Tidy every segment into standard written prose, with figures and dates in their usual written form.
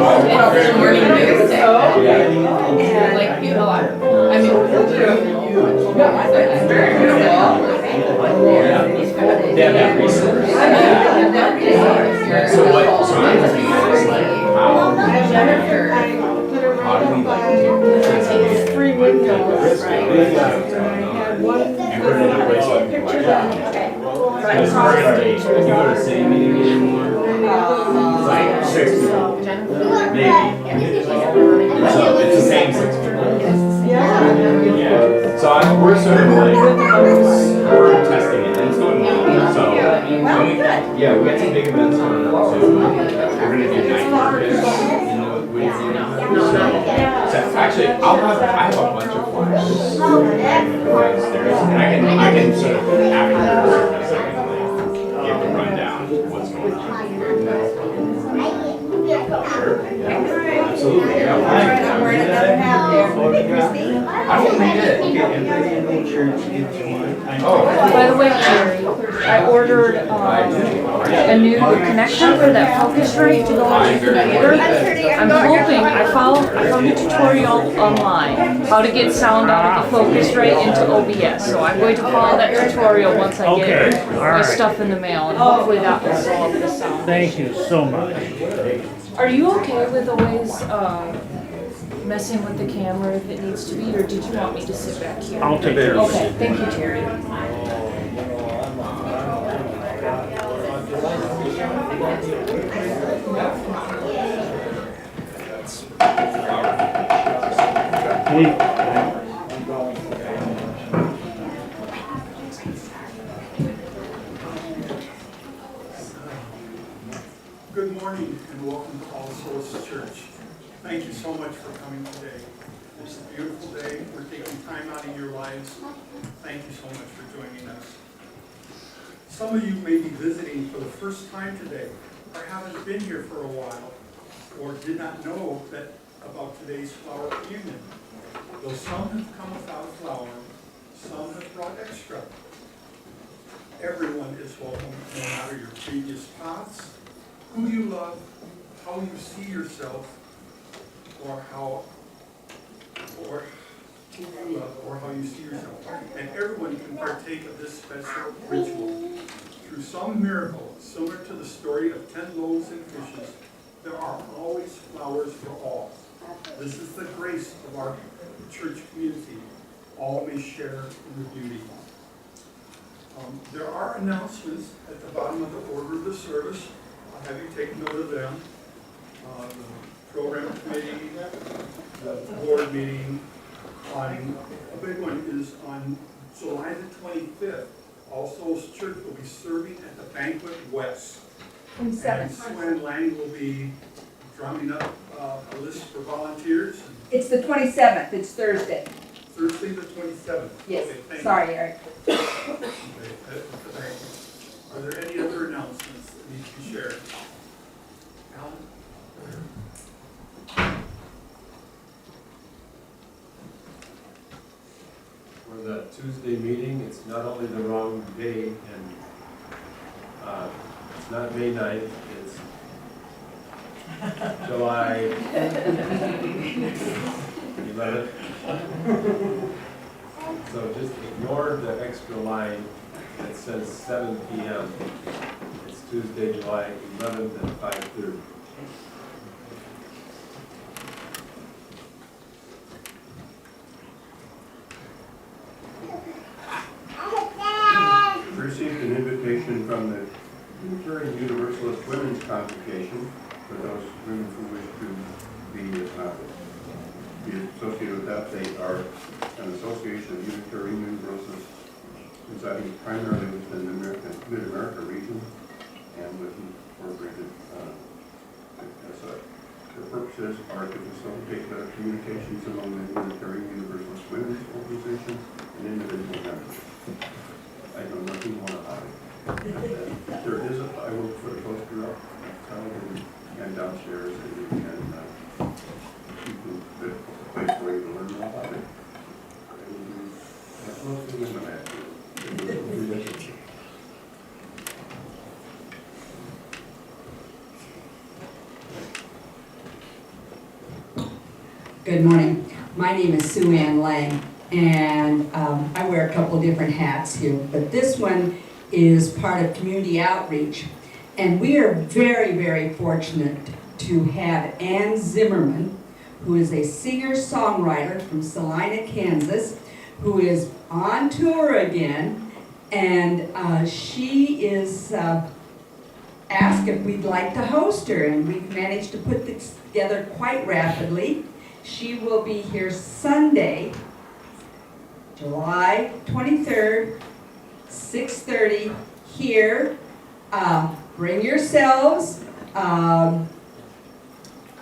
the morning news. And like, you know, I mean, it's very beautiful. They have that research. So what, so I'm thinking is like, how do we like do Three windows, right? and one And we're in a place where people like that. Because we're in our age, if you go to city meeting anymore, it's like 6 people, maybe. So it's the same 6 people. Yeah. So we're sort of like, we're testing it and it's going well. So, yeah, we got some big events coming up too. We're gonna do night market in the Whitney. So actually, I have a bunch of flyers downstairs, and I can sort of after the service, I can like give the rundown of what's going on. Sure. Yeah. Absolutely. Yeah. I don't think it. Oh. By the way, Jerry, I ordered a new connection for that Focusrite to go into the computer. I'm hoping I found a tutorial online how to get sound out of the Focusrite into OBS. So I'm going to follow that tutorial once I get my stuff in the mail, and hopefully that will solve the sound. Thank you so much. Are you okay with always messing with the camera if it needs to be, or did you want me to sit back here? I'll take care of it. Okay, thank you, Terry. Good morning and welcome to All Souls Church. Thank you so much for coming today. It's a beautiful day. We're taking time out of your lives. Thank you so much for joining us. Some of you may be visiting for the first time today, or haven't been here for a while, or did not know about today's flower communion. Though some have come without a flower, some have brought extra. Everyone is welcome, no matter your previous paths, who you love, how you see yourself, or who you love, or how you see yourself. And everyone can partake of this special ritual. Through some miracle, similar to the story of 10 loaves and fishes, there are always flowers for all. This is the grace of our church community. All may share in the beauty. There are announcements at the bottom of the order of the service. I'll have you take note of them. The program committee, the board meeting, a big one is on July the 25th. All Souls Church will be serving at the Banquet West. And Sue and Lanny will be drumming up a list for volunteers. It's the 27th, it's Thursday. Thursday the 27th. Yes, Okay, sorry, Eric. Okay, are there any other announcements that need to be shared? Alan? For the Tuesday meeting, it's not only the wrong day, and it's not May 9th, it's July 11th. So just ignore the extra line that says 7 p.m. It's Tuesday, July 11th at 5:30. Received an invitation from the Unitarian Universalist Women's Congregation for those women who wish to be associated with that. They are an association of Unitarian Universalists residing primarily within the Mid-America region and with incorporated as such. Their purposes are to facilitate better communications among the Unitarian Universalist women's organizations and individual members. I know nothing more about it. There is I will put a poster up outside and downstairs, and you can the place where you can learn more about it. That's mostly women actually. Good morning. My name is Sue Ann Lang, and I wear a couple different hats here, but this one is part of community outreach. And we are very, very fortunate to have Ann Zimmerman, who is a singer-songwriter from Salina, Kansas, who is on tour again, and she is asked if we'd like to host her, and we've managed to put this together quite rapidly. She will be here Sunday, July 23rd, 6:30 here. Bring yourselves. Alan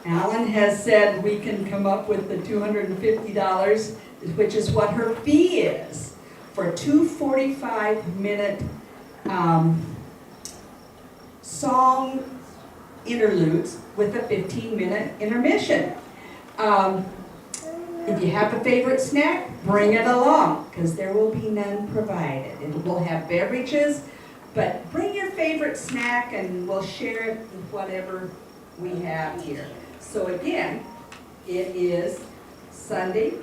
has said we can come up with the $250, which is what her fee is for two 45-minute song interludes with a 15-minute intermission. If you have a favorite snack, bring it along, because there will be none provided. It will have beverages, but bring your favorite snack and we'll share it with whatever we have here. So again, it is Sunday,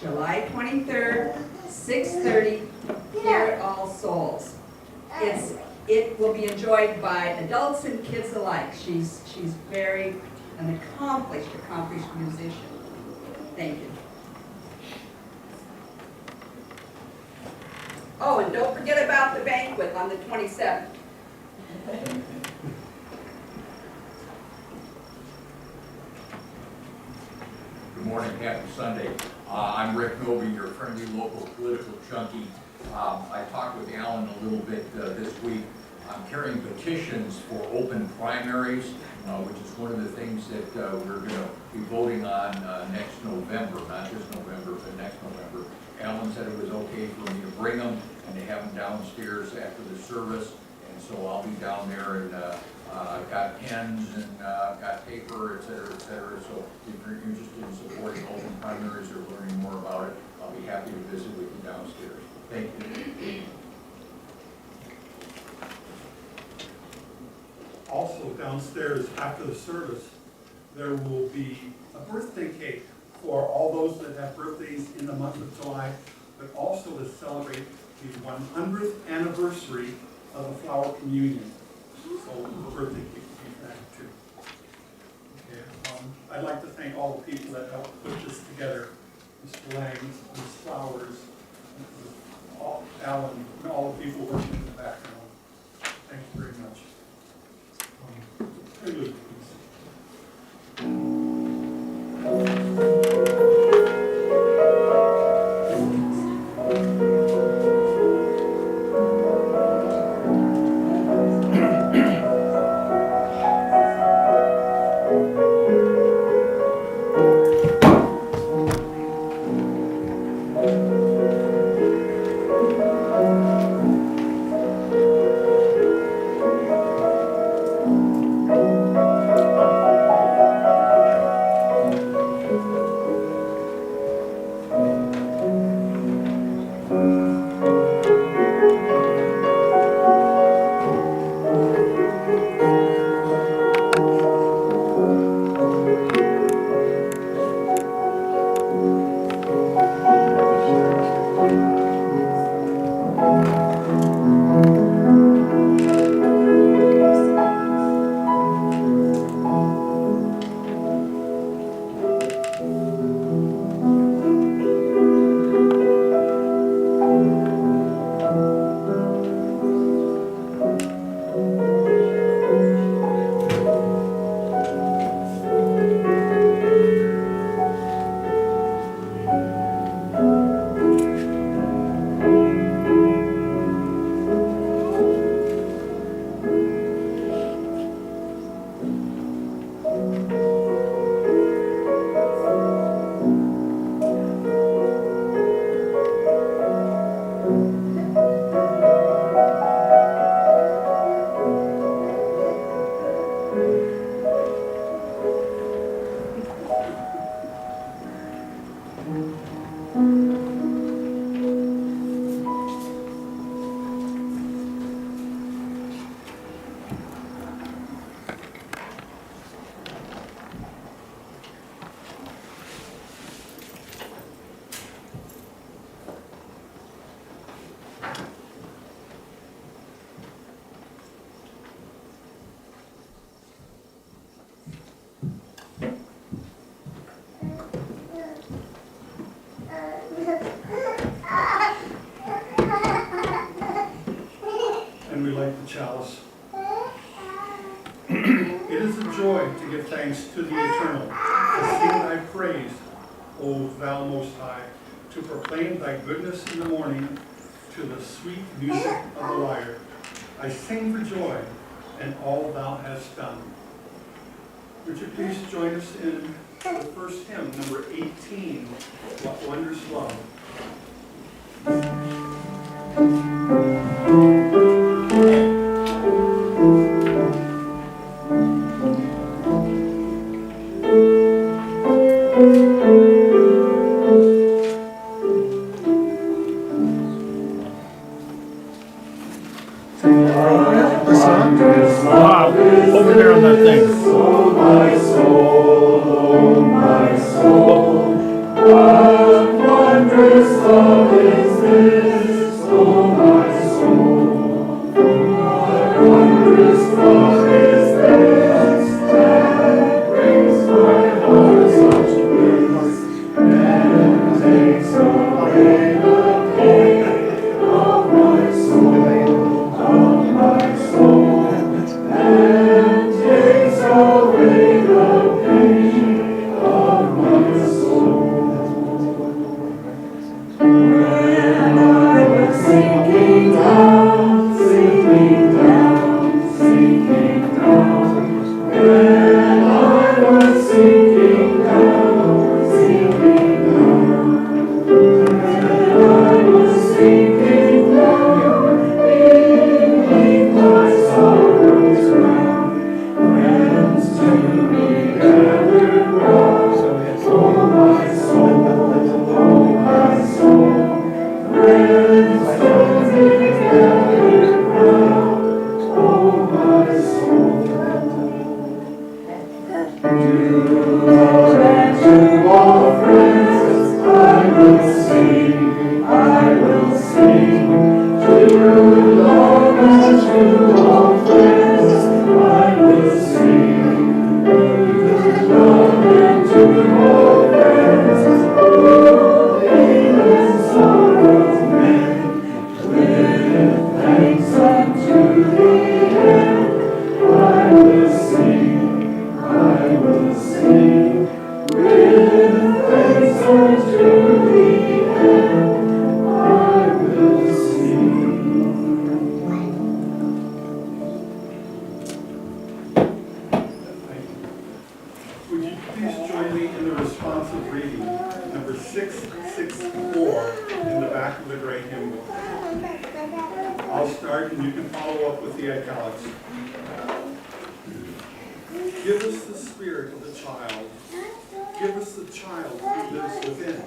July 23rd, 6:30, here at All Souls. It will be enjoyed by adults and kids alike. She's very an accomplished musician. Thank you. Oh, and don't forget about the banquet on the 27th. Good morning, happy Sunday. I'm Rick Noby, your friendly local political junkie. I talked with Alan a little bit this week. I'm carrying petitions for open primaries, which is one of the things that we're going to be voting on next November, not this November, but next November. Alan said it was okay for me to bring them and to have them downstairs after the service, and so I'll be down there, and I've got pens and got paper, et cetera, so if you're interested in supporting open primaries or learning more about it, I'll be happy to visit with you downstairs. Thank you. Also downstairs after the service, there will be a birthday cake for all those that have birthdays in the month of July, but also to celebrate the 100th anniversary of the Flower Communion. So the birthday cake will be for that too. Okay, I'd like to thank all the people that helped put this together. Mr. Lang, Ms. Flowers, Alan, and all the people working in the background. Thank you very much. Prelude, please. the chalice. It is a joy to give thanks to the Eternal, to sing thy praise, O thou Most High, to proclaim thy goodness in the morning, to the sweet music of the lyre. I sing for joy in all thou hast done. Would you please join us in the first hymn, number 18, What Wondrous Love. Over there on that thing. Would you please join me in the responsive reading, number 664, in the back of the Great Hymn Book. I'll start and you can follow up with the italics. Give us the spirit of the child. Give us the child who lives within.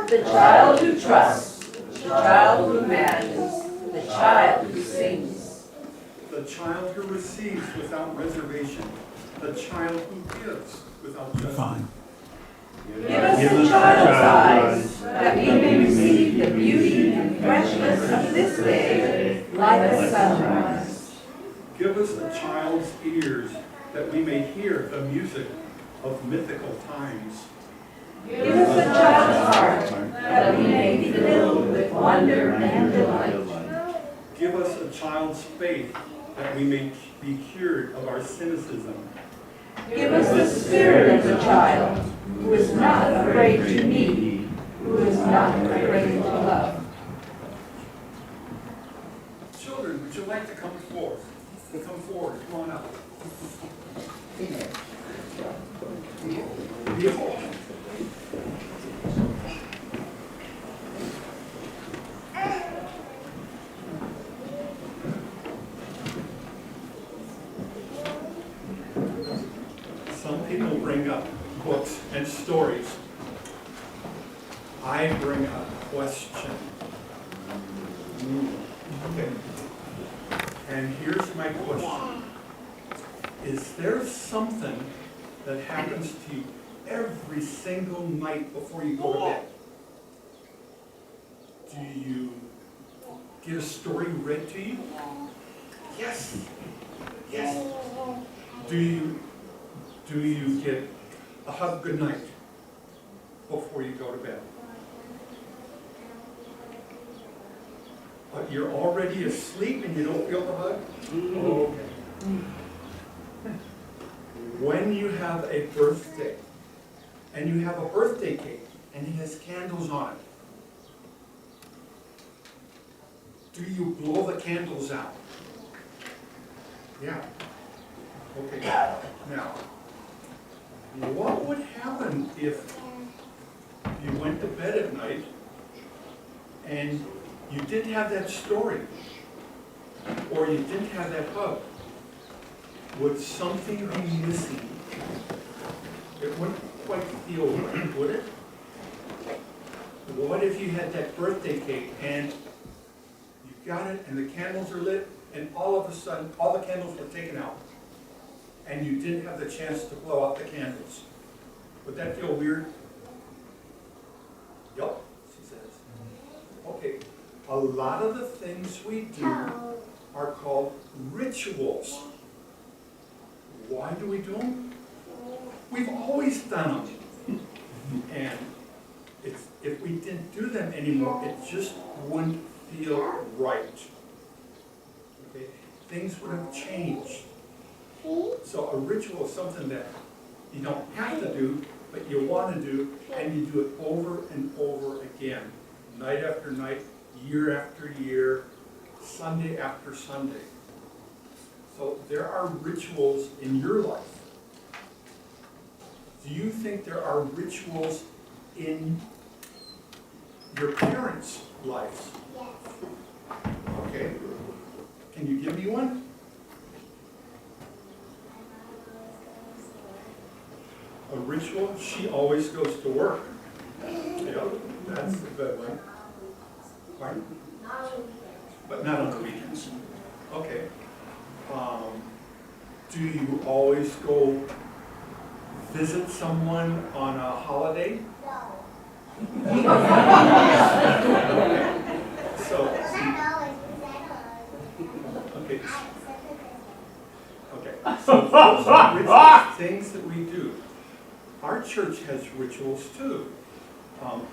The child who trusts, the child who imagines, the child who sings. The child who receives without reservation. The child who gives without judgment. Give us the child's eyes, that we may receive the beauty and freshness of this day, like a sunrise. Give us the child's ears, that we may hear the music of mythical times. Give us the child's heart, that we may be filled with wonder and delight. Give us a child's faith, that we may be cured of our cynicism. Give us the spirit of the child, who is not afraid to need, who is not afraid to love. Children, would you like to come forth? Come forward, come on up. Some people bring up books and stories. I bring a question. Okay. And here's my question. Is there something that happens to you every single night before you go to bed? Do you get a story read to you? Yes. Yes. Do you get a hug goodnight before you go to bed? you're already asleep and you don't feel the hug? Oh, okay. When you have a birthday, and you have a birthday cake, and it has candles on it, do you blow the candles out? Yeah. Okay. Now, what would happen if you went to bed at night and you didn't have that story, or you didn't have that hug? Would something be missing? It wouldn't quite feel right, would it? What if you had that birthday cake and you got it and the candles are lit and all of a sudden all the candles were taken out and you didn't have the chance to blow out the candles? Would that feel weird? Yup, she says. Okay, a lot of the things we do are called rituals. Why do we do them? We've always done them. And if we didn't do them anymore, it just wouldn't feel right. Okay? Things would have changed. So a ritual is something that you don't have to do, but you want to do, and you do it over and over again. Night after night, year after year, Sunday after Sunday. So there are rituals in your life. Do you think there are rituals in your parents' lives? Yes. Okay. Can you give me one? A ritual? She always goes to work. Yeah, that's a good one. Pardon? But not on the weekends. Okay. Do you always go visit someone on a holiday? No. So, okay. Okay. So those are rituals, things that we do. Our church has rituals too.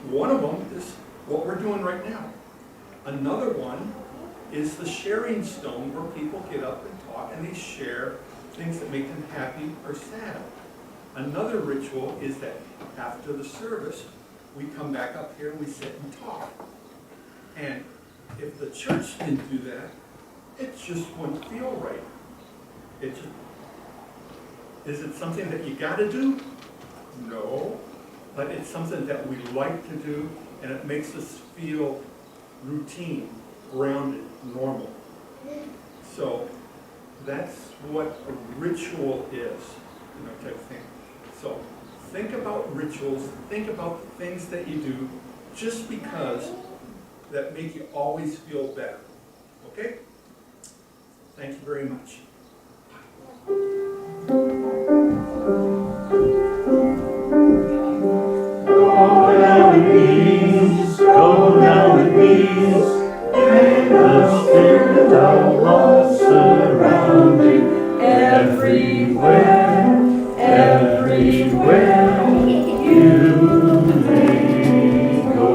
One of them is what we're doing right now. Another one is the sharing stone, where people get up and talk and they share things that make them happy or sad. Another ritual is that after the service, we come back up here and we sit and talk. And if the church didn't do that, it just wouldn't feel right. Is it something that you gotta do? No, but it's something that we like to do, and it makes us feel routine, grounded, normal. So that's what a ritual is, type of thing. So think about rituals, think about the things that you do just because that make you always feel better. Okay? Thank you very much. Go now with peace, in the spirit of love surrounding everywhere, everywhere you may go.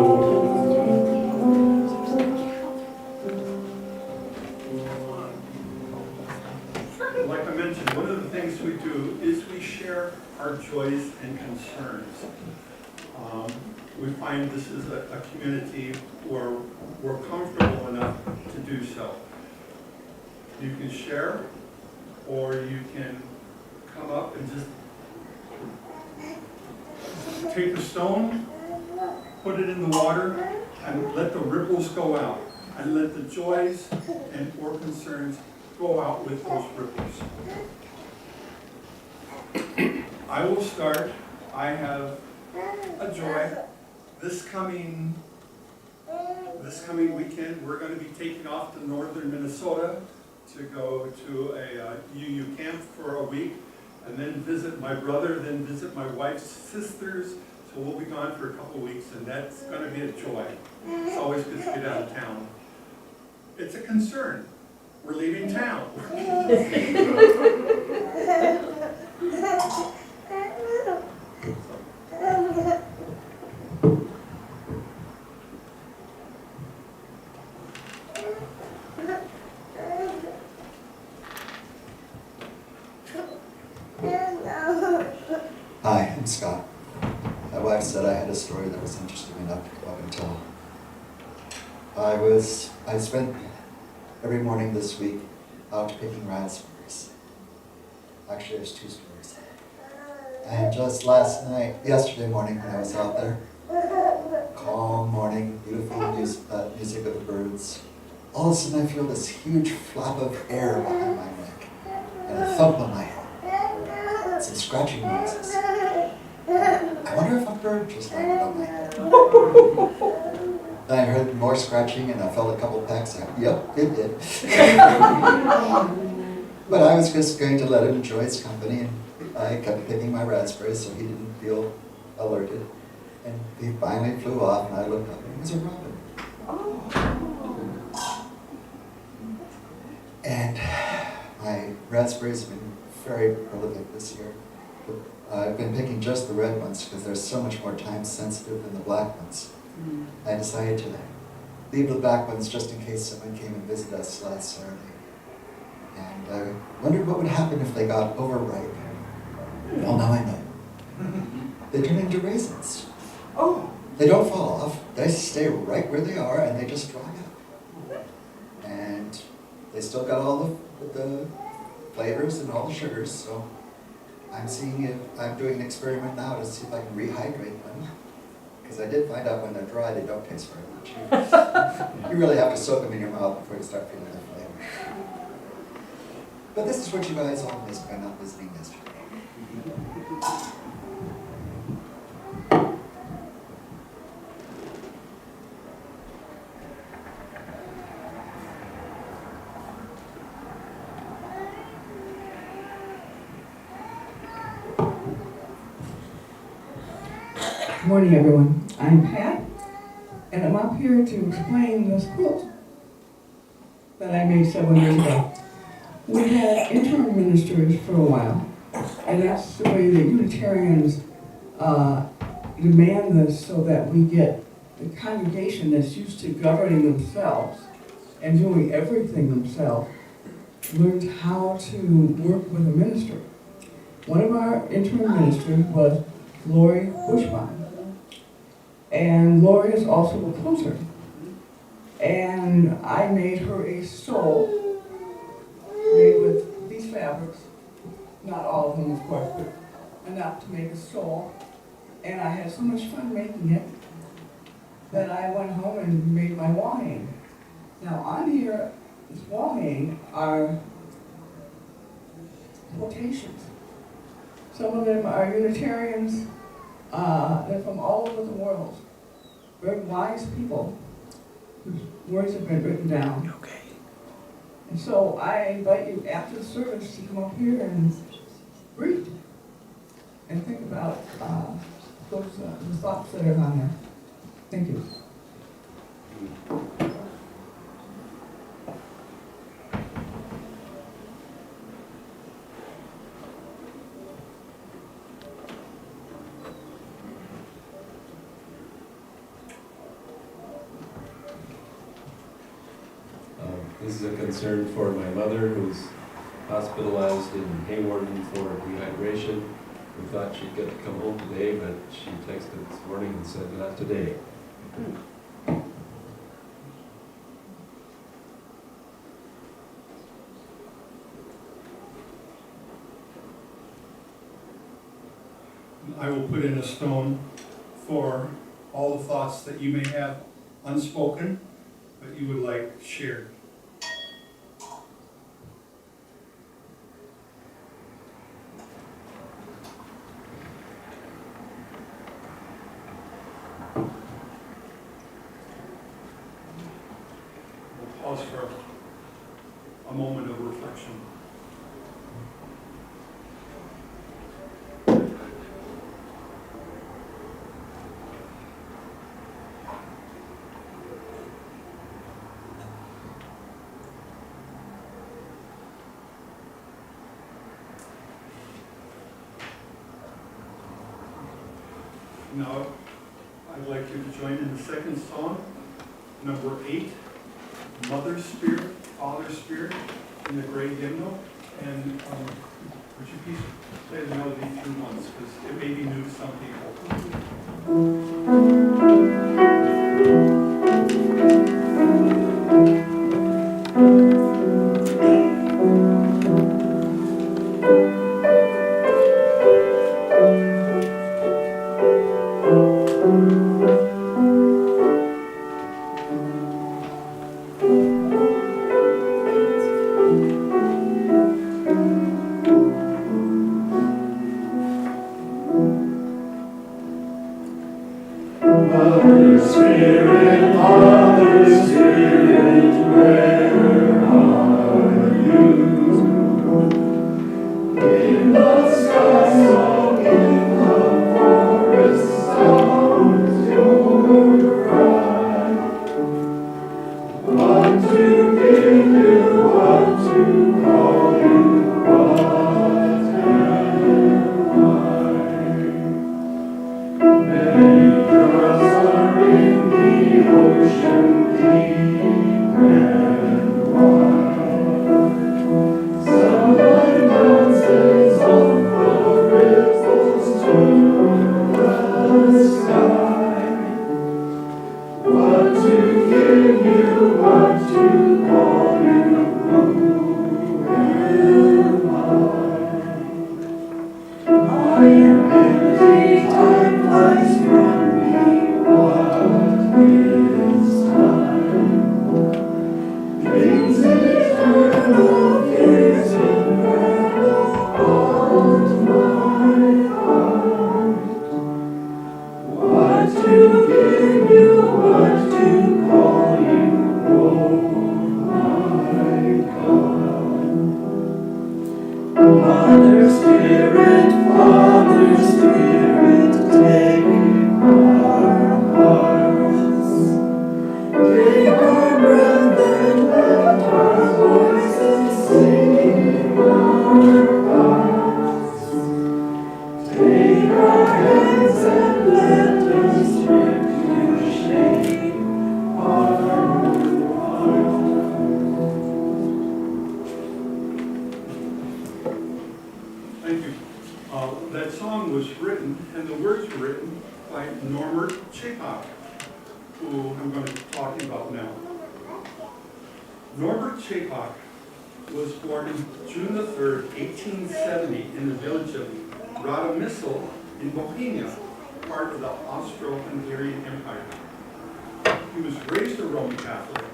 Like I mentioned, one of the things we do is we share our joys and concerns. We find this is a community where we're comfortable enough to do so. You can share, or you can come up and just take a stone, put it in the water, and let the ripples go out. And let the joys and or concerns go out with those ripples. I will start. I have a joy. This coming weekend, we're going to be taking off to northern Minnesota to go to a UU camp for a week, and then visit my brother, then visit my wife's sisters. So we'll be gone for a couple of weeks, and that's going to be a joy. It's always good to get out of town. It's a concern. We're leaving town. I'm Scott. My wife said I had a story that was interesting enough to come up and tell. I spent every morning this week out picking raspberries. Actually, there's two stories. And just yesterday morning when I was out there, calm morning, beautiful music of the birds, all of a sudden I feel this huge flap of air behind my neck and a thump on my head. Some scratching noises. I wonder if a bird just landed on my head. Then I heard more scratching and I felt a couple pecks. Yep, it did. But I was just going to let him enjoy his company, and I kept picking my raspberries so he didn't feel alerted. And he finally flew off, and I looked up, and it was a robin. And my raspberries have been very prolific this year. I've been picking just the red ones because they're so much more time sensitive than the black ones. I decided to leave the black ones just in case someone came and visited us last Saturday. And I wondered what would happen if they got overripe. Well, now I know. They turn into raisins. Oh. They don't fall off. They stay right where they are, and they just dry up. And they still got all the flavors and all the sugars, so I'm doing an experiment now to see if I can rehydrate them. Because I did find out when they're dry, they don't taste very much. You really have to soak them in your mouth before you start feeling the flavor. But this is what you guys all missed by not visiting yesterday. Good morning, everyone. I'm Pat, and I'm up here to explain this quilt that I made several years ago. We had interim ministers for a while, and that's the way the Unitarians demand this so that we get the congregation that's used to governing themselves and doing everything themselves learned how to work with a minister. One of our interim ministers was Lori Bushman. And Lori is also a quilter. And I made her a stole made with these fabrics. Not all of them, of course, but enough to make a stole. And I had so much fun making it that I went home and made my wall hang. Now on here, this wall hang are quotations. Some of them are Unitarians. They're from all over the world. Very wise people whose words have been written down. Okay. And so I invite you after the service to come up here and read and think about the thoughts that are on there. Thank you. This is a concern for my mother who's hospitalized in Hawarden for dehydration. We thought she'd get to come home today, but she texted this morning and said not today. I will put in a stone for all the thoughts that you may have unspoken, but you would like shared. We'll pause for a moment of reflection. Now, I'd like you to join in the second song, number 8, Mother Spirit, Father Spirit, in the great hymnal. And would you please play the melody through once, because it may be new to some people. Mother Spirit, Mother Spirit, where are you? In the sky, so in the forest, sounds your cry. What to give you, what to call you, what am I? Many girls are in the ocean deep and wide. Some like mountains on the ripples to the sky. What to give you, what to call you, who am I? I am empty, time flies from me. What is time? Things eternal, things infernal, hold my heart. What to give you, what to call you, oh my God. Mother Spirit, Father Spirit, take our hearts. Take our breath and let our voices sing our thoughts. Take our hands and let us rip you shape our Thank you. That song was written, and the words were written by Norbert Chapak, who I'm going to be talking about now. Norbert Chapak was born June the 3rd, 1870, in the village of Radomysl in Bohemia, part of the Austro-Hungarian Empire. He was raised a Roman Catholic,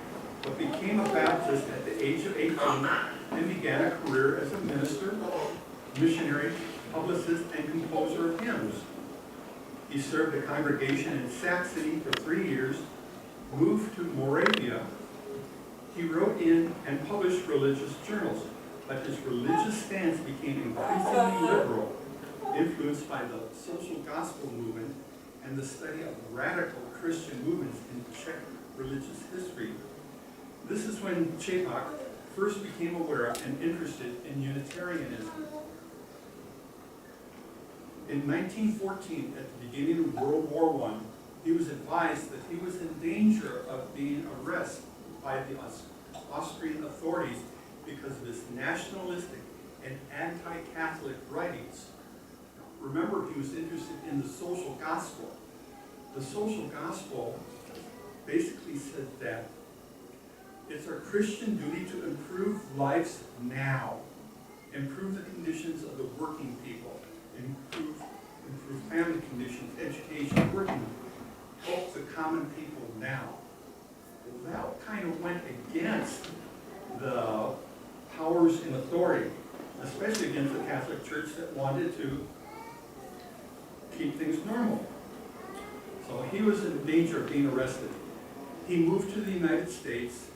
but became a Baptist at the age of 18 and began a career as a minister, missionary, publicist, and composer of hymns. He served a congregation in Saxony for 3 years, moved to Moravia. He wrote in and published religious journals, but his religious stance became increasingly liberal, influenced by the social gospel movement and the study of radical Christian movements in Czech religious history. This is when Chapak first became aware of and interested in Unitarianism. In 1914, at the beginning of World War I, he was advised that he was in danger of being arrested by the Austrian authorities because of his nationalistic and anti-Catholic writings. Remember, he was interested in the social gospel. The social gospel basically said that it's our Christian duty to improve lives now, improve the conditions of the working people, improve family conditions, education, working, help the common people now. Well, that kind of went against the powers in authority, especially against the Catholic Church that wanted to keep things normal. So he was in danger of being arrested. He moved to the United States,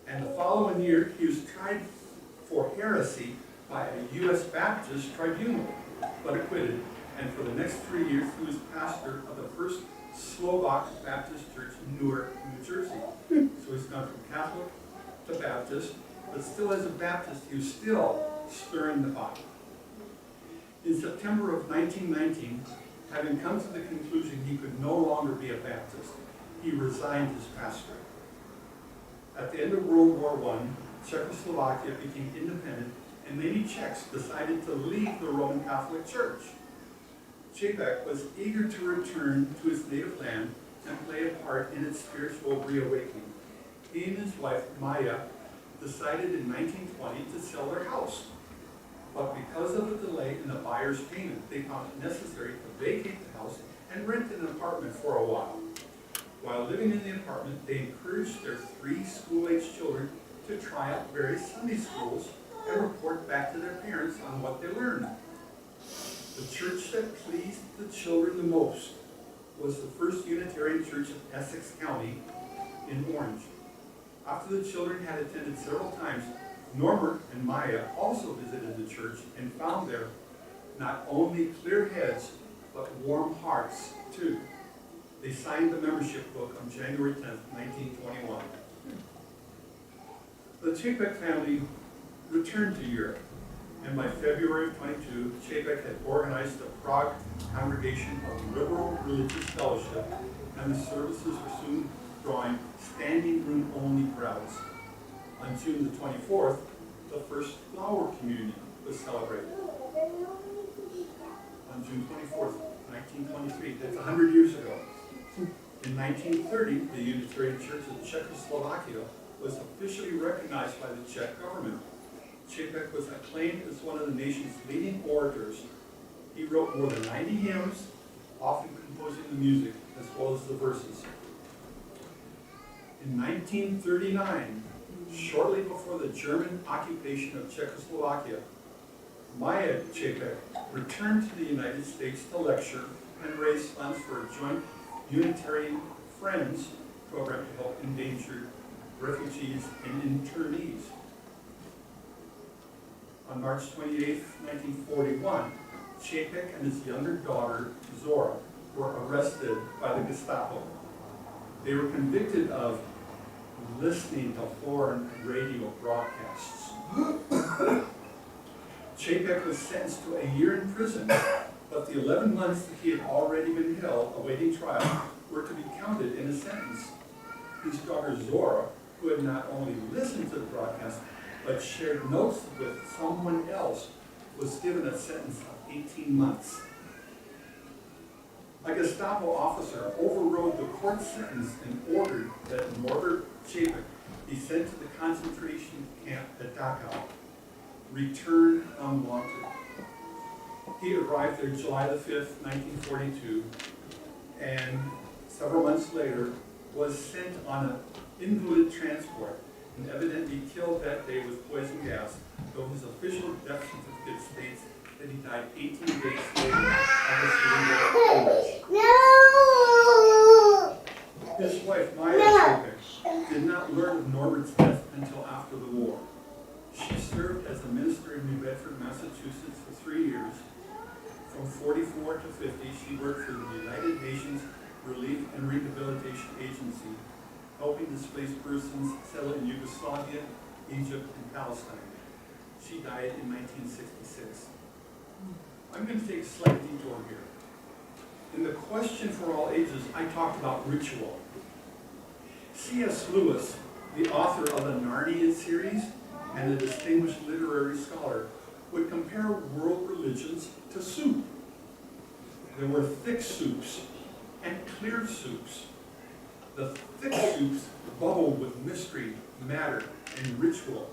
and the following year he was tried for heresy by a U.S. Baptist tribunal, but acquitted. And for the next 3 years he was pastor of the first Slovak Baptist church in Newark, New Jersey. So he's gone from Catholic to Baptist, but still as a Baptist he was still stirring the pot. In September of 1919, having come to the conclusion he could no longer be a Baptist, he resigned his pastorate. At the end of World War I, Czechoslovakia became independent and many Czechs decided to leave the Roman Catholic Church. Čapek was eager to return to his native land and play a part in its spiritual reawakening. He and his wife, Maya, decided in 1920 to sell their house. But because of the delay in the buyer's payment, they found it necessary to vacate the house and rent an apartment for a while. While living in the apartment, they encouraged their 3 school-age children to try out various Sunday schools and report back to their parents on what they learned. The church that pleased the children the most was the First Unitarian Church of Essex County in Orange. After the children had attended several times, Norbert and Maya also visited the church and found there not only clear heads, but warm hearts too. They signed the membership book on January 10th, 1921. The Čapek family returned to Europe, and by February of 22, Čapek had organized the Prague Congregation of Liberal Religious Fellowship, and the services were soon drawing standing room only crowds. On June the 24th, the first flower communion was celebrated. On June 24th, 1923, that's 100 years ago. In 1930, the Unitarian Church of Czechoslovakia was officially recognized by the Czech government. Čapek was acclaimed as one of the nation's leading orators. He wrote more than 90 hymns, often composing the music as well as the verses. In 1939, shortly before the German occupation of Czechoslovakia, Maya Čapek returned to the United States to lecture and raise funds for a joint Unitarian Friends program to help endangered refugees and internees. On March 28, 1941, Čapek and his younger daughter, Zora, were arrested by the Gestapo. They were convicted of listening to foreign radio broadcasts. Čapek was sentenced to a year in prison, but the 11 months that he had already been held awaiting trial were to be counted in his sentence. His daughter Zora, who had not only listened to the broadcast, but shared notes with someone else, was given a sentence of 18 months. A Gestapo officer overrode the court sentence and ordered that Norbert Čapek be sent to the concentration camp at Dachau. Return unwanted. He arrived there July the 5th, 1942, and several months later was sent on an invalid transport and evidently killed that day with poison gas, though his official death certificate states that he died 18 days later of a cerebral hemorrhage. No! His wife, Maya Čapek, did not learn of Norbert's death until after the war. She served as a minister in New Bedford, Massachusetts for 3 years. From 44 to 50, she worked for the United Nations Relief and Rehabilitation Agency, helping displaced persons settled in Yugoslavia, Egypt, and Palestine. She died in 1966. I'm going to take a slight detour here. In the Question for All Ages, I talked about ritual. C.S. Lewis, the author of the Narnia series and a distinguished literary scholar, would compare world religions to soup. There were thick soups and clear soups. The thick soups bubbled with mystery, matter, and ritual.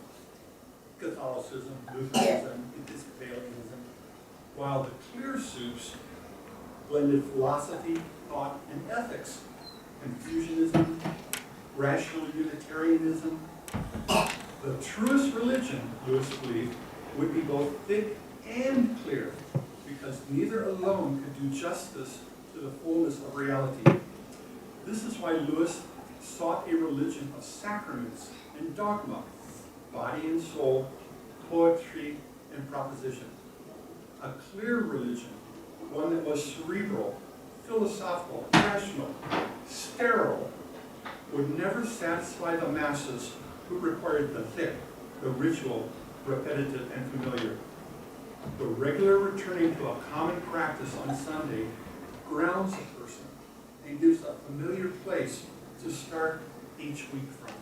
Catholicism, Lutheranism, Episcopalianism. While the clear soups blended philosophy, thought, and ethics. Confucianism, rational Unitarianism. The truest religion, Lewis believed, would be both thick and clear, because neither alone could do justice to the fullness of reality. This is why Lewis sought a religion of sacraments and dogma, body and soul, poetry and proposition. A clear religion, one that was cerebral, philosophical, rational, sterile, would never satisfy the masses who required the thick, the ritual, repetitive, and familiar. The regular returning to a common practice on Sunday grounds a person and gives a familiar place to start each week from.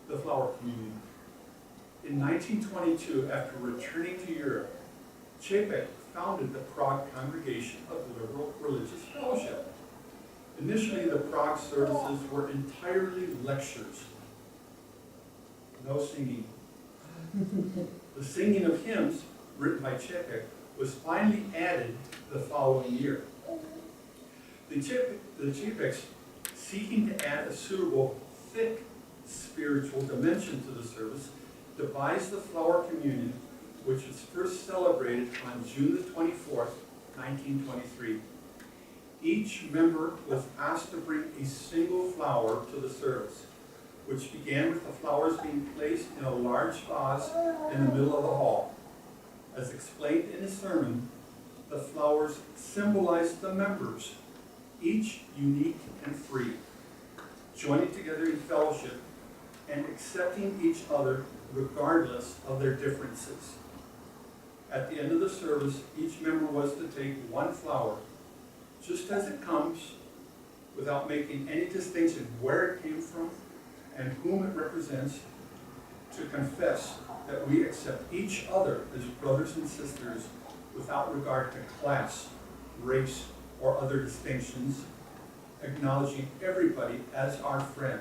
the flower communion. In 1922, after returning to Europe, Chapek founded the Prague Congregation of Liberal Religious Fellowship. Initially, the Prague services were entirely lectures. No singing. The singing of hymns, written by Chapek, was finally added the following year. The Chapeks, seeking to add a suitable, thick spiritual dimension to the service, devised the flower communion, which was first celebrated on June the 24th, 1923. Each member was asked to bring a single flower to the service, which began with the flowers being placed in a large vase in the middle of the hall. As explained in his sermon, the flowers symbolized the members, each unique and free, joining together in fellowship and accepting each other regardless of their differences. At the end of the service, each member was to take one flower, just as it comes, without making any distinction where it came from and whom it represents, to confess that we accept each other as brothers and sisters without regard to class, race, or other distinctions, acknowledging everybody as our friend,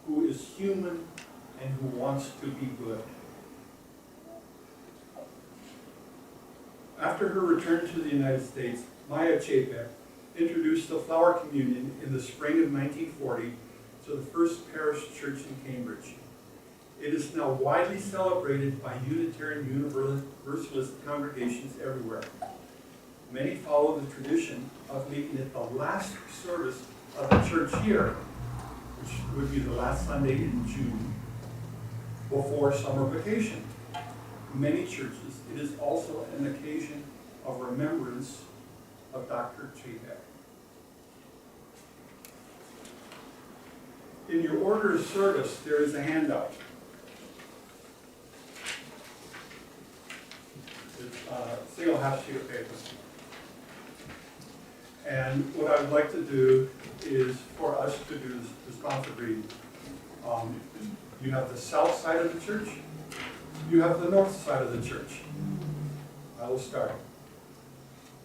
who is human and who wants to be good. After her return to the United States, Maya Chapek introduced the flower communion in the spring of 1940 to the First Parish Church in Cambridge. It is now widely celebrated by Unitarian Universalist congregations everywhere. Many follow the tradition of making it the last service of the church year, which would be the last Sunday in June, before summer vacation. In many churches, it is also an occasion of remembrance of Dr. Chapek. In your order of service, there is a handout. It's a single half sheet of paper. And what I would like to do is for us to do this responsive reading. You have the south side of the church. You have the north side of the church. I will start.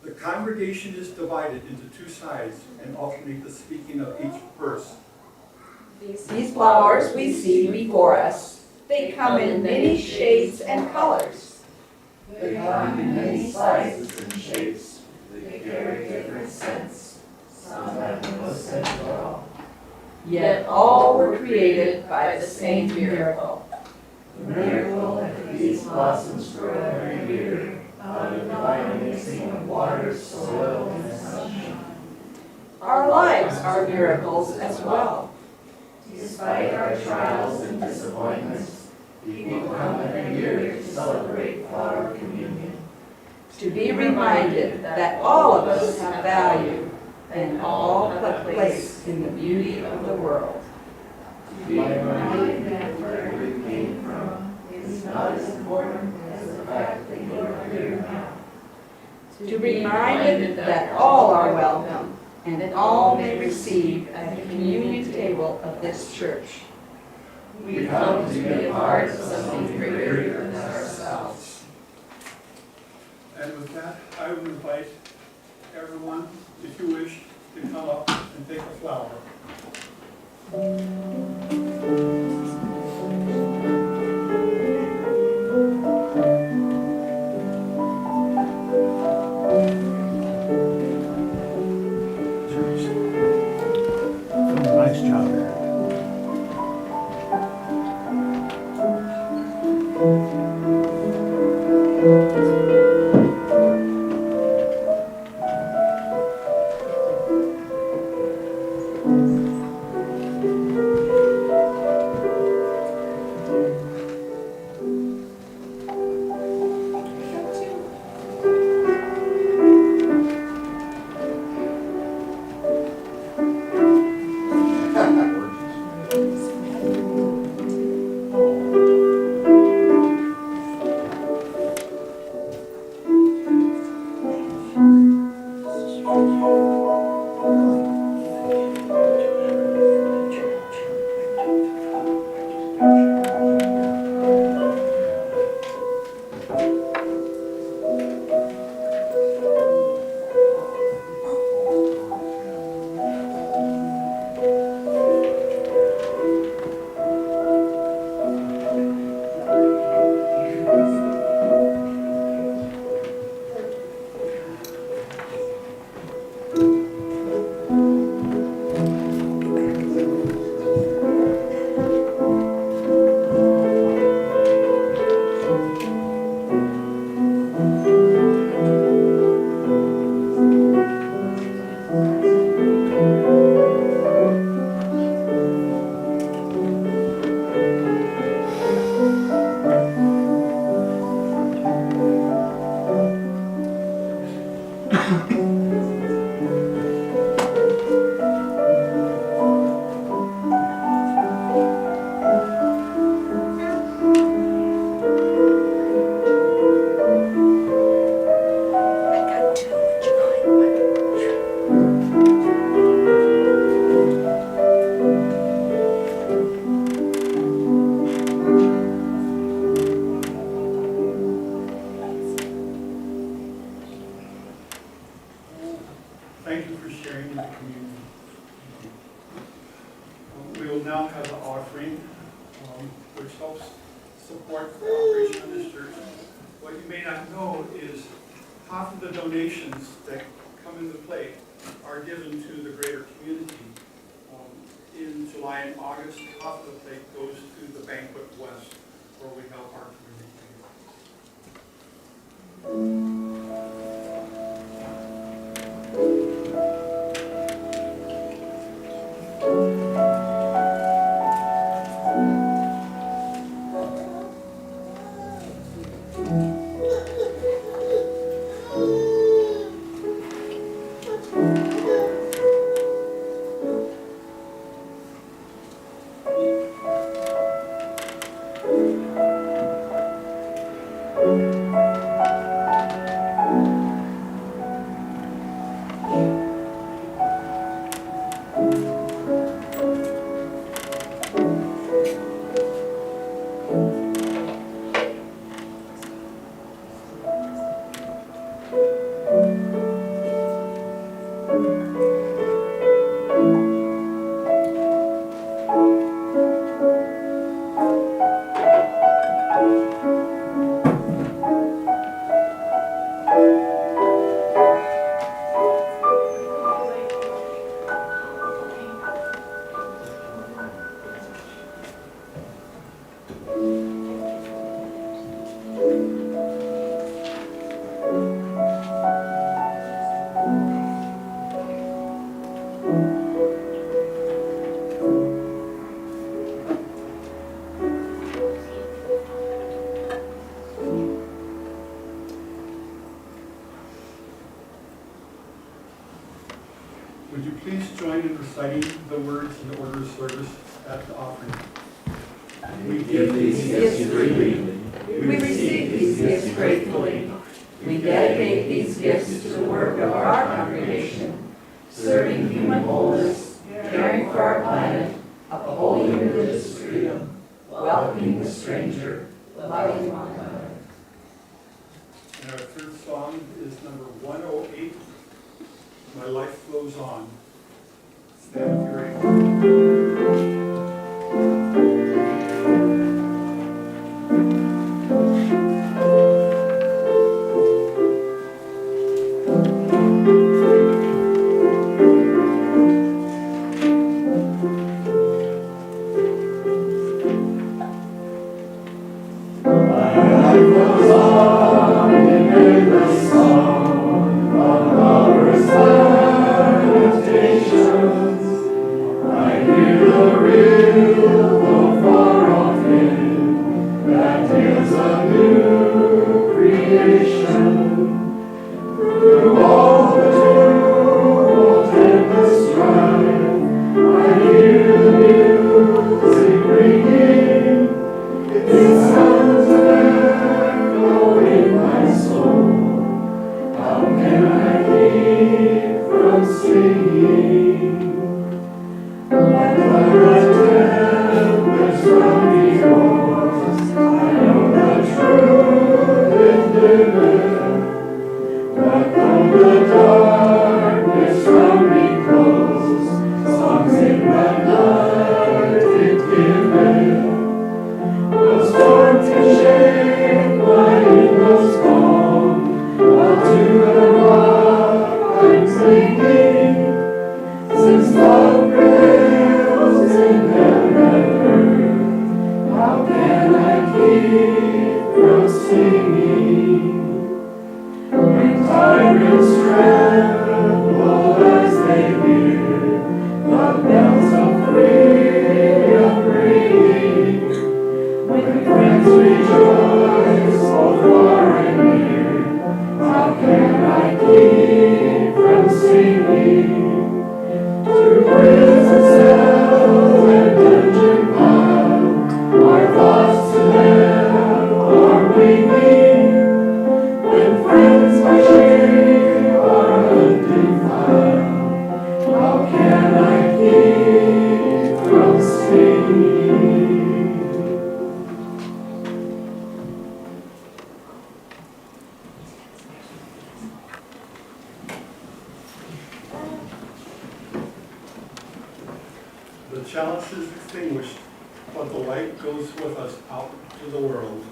The congregation is divided into two sides and alternate the speaking of each verse. These flowers we see before us, they come in many shades and colors. They come in many sizes and shapes. They carry different scents. Some have no scent at all. Yet all were created by the same miracle. The miracle that these blossoms grow every year out of divine mixing of water, soil, and sunshine. Our lives are miracles as well. Despite our trials and disappointments, people come every year to celebrate flower communion. To be reminded that all of us have value and all have a place in the beauty of the world. To be reminded that where we came from is not as important as the fact that you are here now. To be reminded that all are welcome and all may receive at the communion table of this church. We come to be a part of something greater than ourselves. And with that, I would invite everyone, if you wish, to come up and take a flower. Nice job, Eric. support the operation of this church. What you may not know is half of the donations that come into play are given to the greater community. In July and August, half of the plate goes to the Banquet West, where we help our Would you please join in reciting the words in the order of service at the offering? We give these gifts freely. We receive these gifts gratefully. We dedicate these gifts to the work of our congregation, serving human wholeness, caring for our planet, upholding religious freedom, welcoming the stranger, loving one another. And our third song is number 108, My Life Flows On. Stand if you're able. The chalice is extinguished, but the the light goes with us out to the world.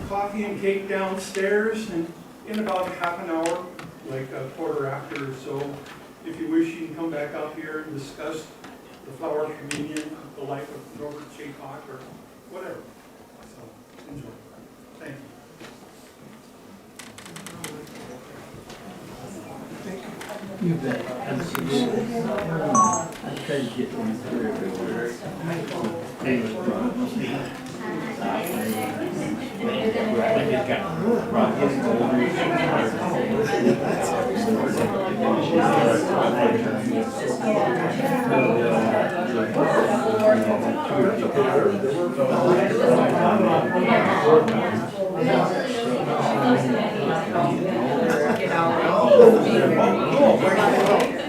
Coffee and cake downstairs, and in about half an hour, like a quarter after or so, if you wish, you can come back up here and discuss the flower communion, the life of Norbert Chaycock, or whatever. So, enjoy. Thank you. You bet. I tried to get one through everywhere. Get out.